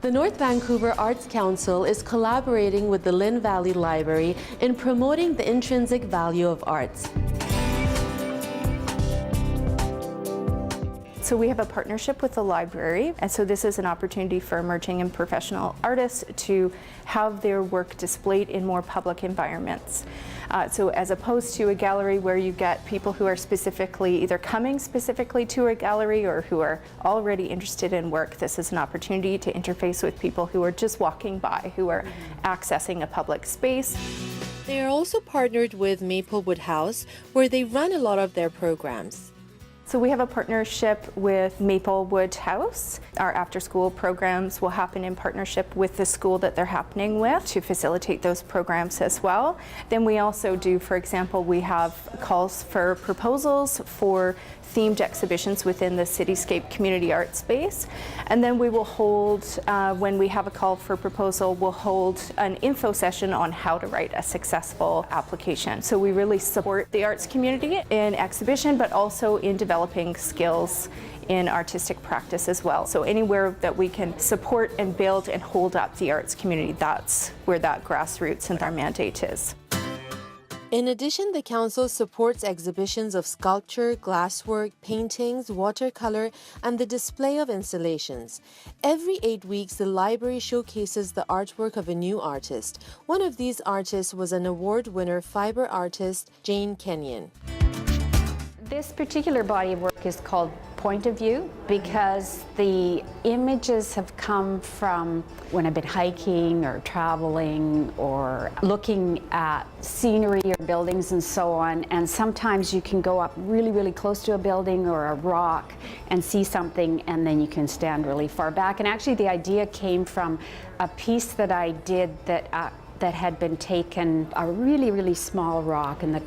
The North Vancouver Arts Council is collaborating with the Lynn Valley Library in promoting the intrinsic value of arts. So we have a partnership with the library, and so this is an opportunity for emerging and professional artists to have their work displayed in more public environments. So as opposed to a gallery where you get people who are specifically either coming specifically to a gallery or who are already interested in work, this is an opportunity to interface with people who are just walking by, who are accessing a public space. They are also partnered with Maplewood House, where they run a lot of their programs. So we have a partnership with Maplewood House. Our after-school programs will happen in partnership with the school that they're happening with to facilitate those programs as well. Then we also do, for example, we have calls for proposals for themed exhibitions within the Cityscape Community Art Space. And then we will hold, when we have a call for proposal, we'll hold an info session on how to write a successful application. So we really support the arts community in exhibition, but also in developing skills in artistic practice as well. So anywhere that we can support and build and hold up the arts community, that's where that grassroots and our mandate is. In addition, the Council supports exhibitions of sculpture, glasswork, paintings, watercolor, and the display of installations. Every 8 weeks, the library showcases the artwork of a new artist. One of these artists was an award winner Fibre artist Jane Kenyon. This particular body of work is called Point of View because the images have come from when I've been hiking or traveling or looking at scenery or buildings and so on, and sometimes you can go up really, really close to a building or a rock and see something, and then you can stand really far back. And actually the idea came from a piece that I did that had been taken, a really, really small rock, and the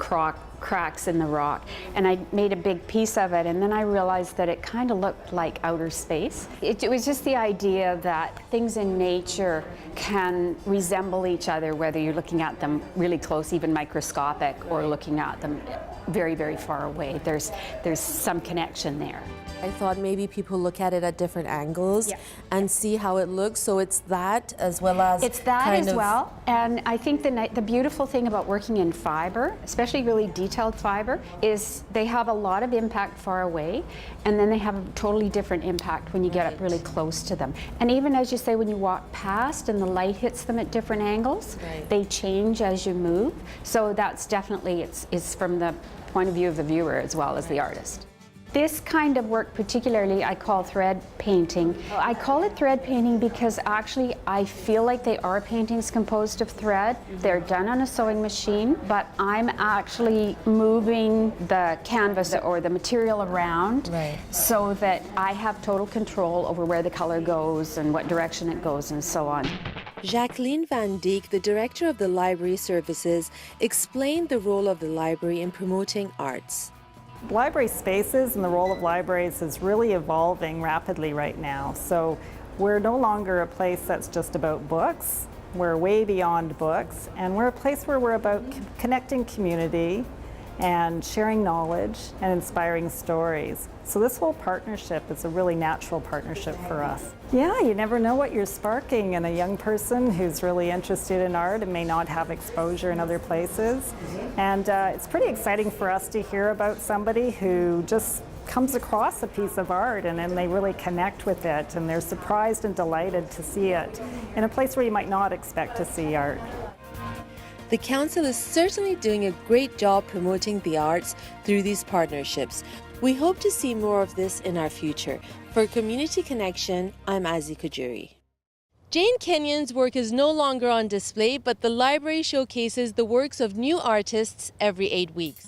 cracks in the rock, and I made a big piece of it, and then I realized that it kind of looked like outer space. It was just the idea that things in nature can resemble each other, whether you're looking at them really close, even microscopic, or looking at them very, very far away. There's some connection there. I thought maybe people look at it at different angles and see how it looks. So it's that as well as it's that as well. And I think the beautiful thing about working in fiber, especially really detailed fiber, is they have a lot of impact far away, and then they have a totally different impact when you get up really close to them. And even as you say, when you walk past and the light hits them at different angles, they change as you move. So that's definitely, it's from the point of view of the viewer as well as the artist. This kind of work particularly I call thread painting. I call it thread painting because actually I feel like they are paintings composed of thread. They're done on a sewing machine, but I'm actually moving the canvas or the material around so that I have total control over where the color goes and what direction it goes and so on. Jacqueline Van Dijk, the director of the library services, explained the role of the library in promoting arts. Library spaces and the role of libraries is really evolving rapidly right now. So we're no longer a place that's just about books. We're way beyond books, and we're a place where we're about connecting community and sharing knowledge and inspiring stories. So this whole partnership is a really natural partnership for us. Yeah, you never know what you're sparking in a young person who's really interested in art and may not have exposure in other places. And it's pretty exciting for us to hear about somebody who just comes across a piece of art and then they really connect with it, and they're surprised and delighted to see it in a place where you might not expect to see art. The Council is certainly doing a great job promoting the arts through these partnerships. We hope to see more of this in our future. For Community Connection, I'm Azzy Kajuri. Jane Kenyon's work is no longer on display, but the library showcases the works of new artists every 8 weeks.